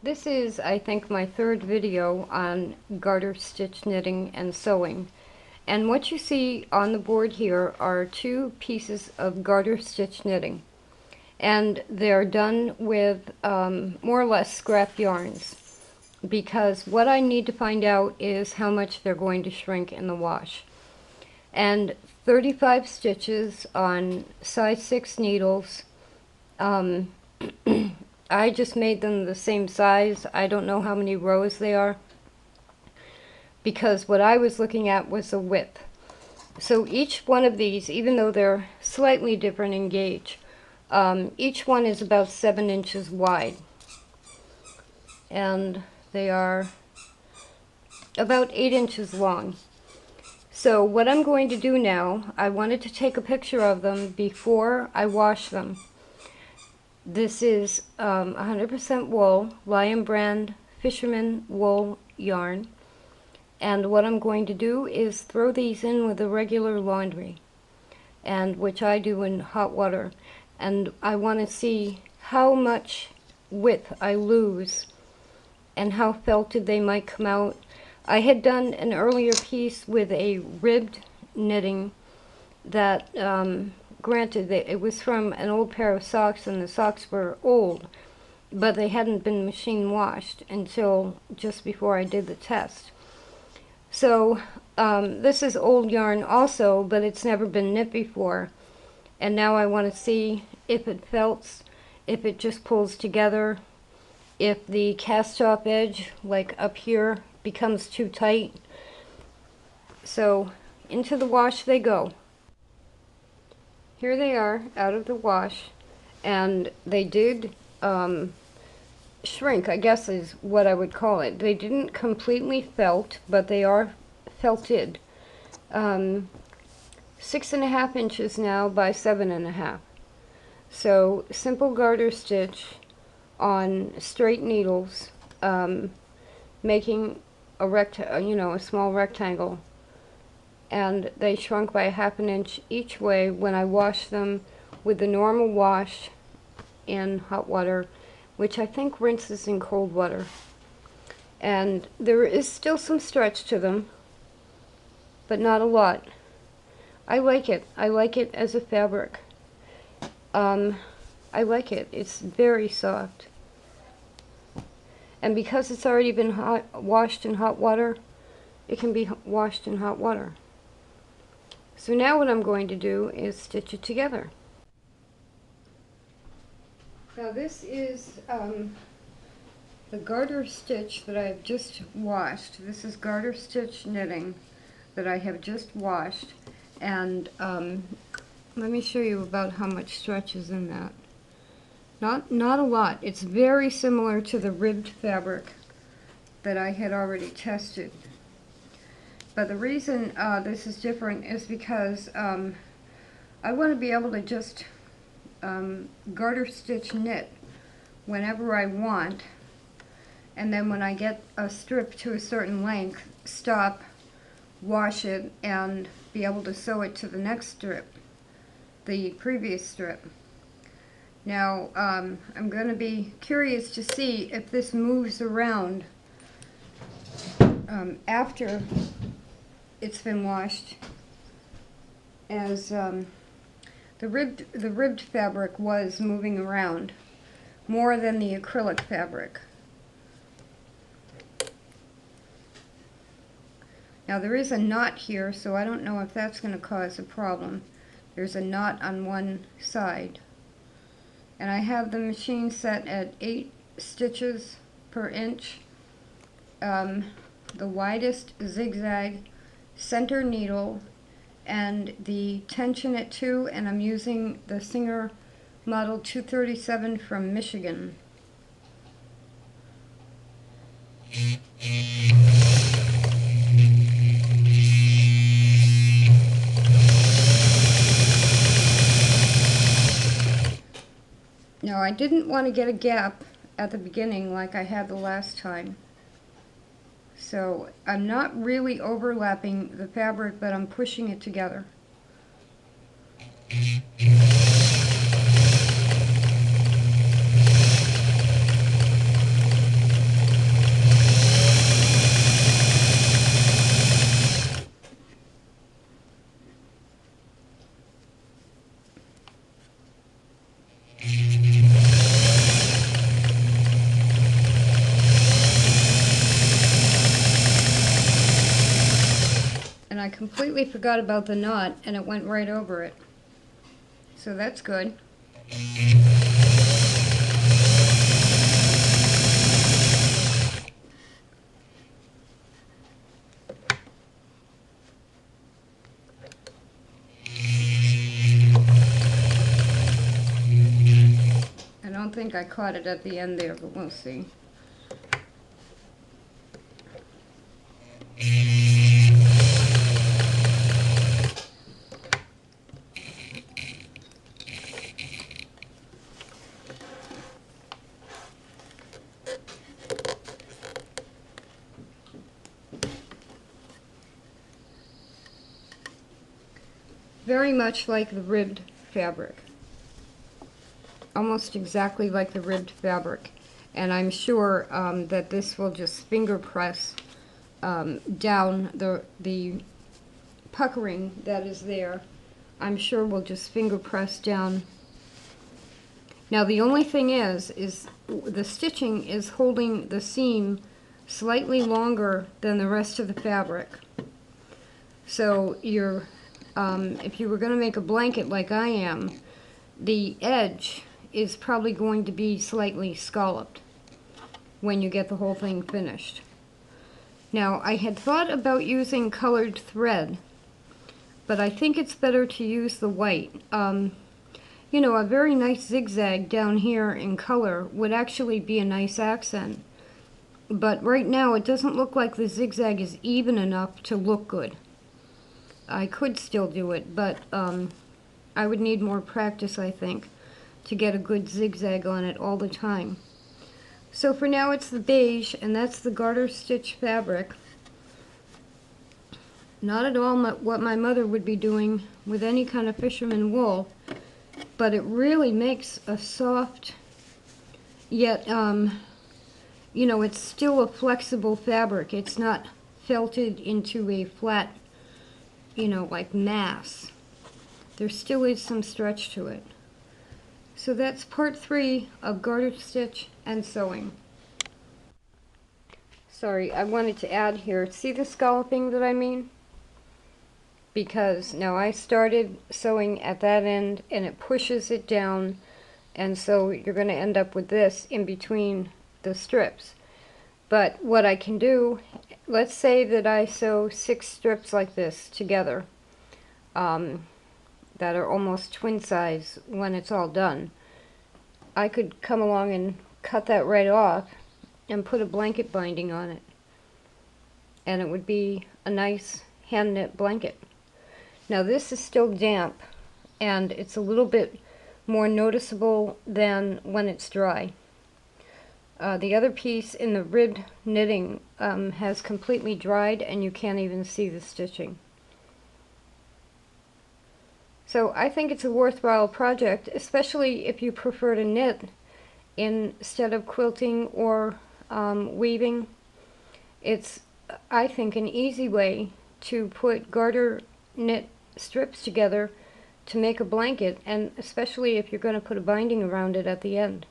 This is, I think, my third video on garter stitch knitting and sewing. And what you see on the board here are two pieces of garter stitch knitting. And they're done with more or less scrap yarns, because what I need to find out is how much they're going to shrink in the wash. And 35 stitches on size 6 needles. I just made them the same size. I don't know how many rows they are, because what I was looking at was the width. So each one of these, even though they're slightly different in gauge, each one is about 7 inches wide, and they are about 8 inches long. So what I'm going to do now, I wanted to take a picture of them before I wash them. This is 100% wool, Lion Brand Fisherman wool yarn. And what I'm going to do is throw these in with a regular laundry, and which I do in hot water. And I want to see how much width I lose and how felted they might come out. I had done an earlier piece with a ribbed knitting that granted, it was from an old pair of socks, and the socks were old, but they hadn't been machine washed until just before I did the test. So this is old yarn also, but it's never been knit before. And now I want to see if it felts, if it just pulls together, if the cast-off edge, like up here, becomes too tight. So into the wash they go. Here they are out of the wash, and they did shrink, I guess is what I would call it. They didn't completely felt, but they are felted. 6.5 inches now by 7.5. So simple garter stitch on straight needles, making a a small rectangle. And they shrunk by 1/2 inch each way when I washed them with the normal wash in hot water, which I think rinses in cold water. And there is still some stretch to them, but not a lot. I like it. I like it as a fabric. I like it. It's very soft. And because it's already been washed in hot water, it can be washed in hot water. So now what I'm going to do is stitch it together. Now this is the garter stitch that I've just washed. This is garter stitch knitting that I have just washed. And let me show you about how much stretch is in that. Not a lot. It's very similar to the ribbed fabric that I had already tested. But the reason this is different is because I want to be able to just garter stitch knit whenever I want, and then when I get a strip to a certain length, stop, wash it, and be able to sew it to the next strip, the previous strip. Now I'm going to be curious to see if this moves around after it's been washed, as the ribbed fabric was moving around more than the acrylic fabric. Now there is a knot here, so I don't know if that's going to cause a problem. There's a knot on one side. And I have the machine set at 8 stitches per inch. The widest zigzag center needle, and the tension at 2, and I'm using the Singer model 237 from Michigan. Now I didn't want to get a gap at the beginning like I had the last time. So I'm not really overlapping the fabric, but I'm pushing it together. completely forgot about the knot and it went right over it. So that's good. I don't think I caught it at the end there, but we'll see. Very much like the ribbed fabric. Almost exactly like the ribbed fabric. And I'm sure that this will just finger press down the puckering that is there. I'm sure we'll just finger press down. Now the only thing is the stitching is holding the seam slightly longer than the rest of the fabric. So you're if you were going to make a blanket like I am, the edge is probably going to be slightly scalloped when you get the whole thing finished. Now, I had thought about using colored thread, but I think it's better to use the white. You know, a very nice zigzag down here in color would actually be a nice accent. But right now, it doesn't look like the zigzag is even enough to look good. I could still do it, but I would need more practice, I think, to get a good zigzag on it all the time. So for now it's the beige, and that's the garter stitch fabric. Not at all what my mother would be doing with any kind of fisherman wool, but it really makes a soft, yet, you know, it's still a flexible fabric. It's not felted into a flat, you know, like mass. There still is some stretch to it. So that's part 3 of garter stitch and sewing. Sorry, I wanted to add here, see the scalloping that I mean? Because now I started sewing at that end and it pushes it down, and so you're going to end up with this in between the strips. But what I can do, let's say that I sew 6 strips like this together, that are almost twin size when it's all done. I could come along and cut that right off and put a blanket binding on it, and it would be a nice hand knit blanket. Now this is still damp and it's a little bit more noticeable than when it's dry. The other piece in the ribbed knitting has completely dried and you can't even see the stitching. So I think it's a worthwhile project, especially if you prefer to knit instead of quilting or weaving. It's, I think, an easy way to put garter knit strips together to make a blanket, and especially if you're going to put a binding around it at the end.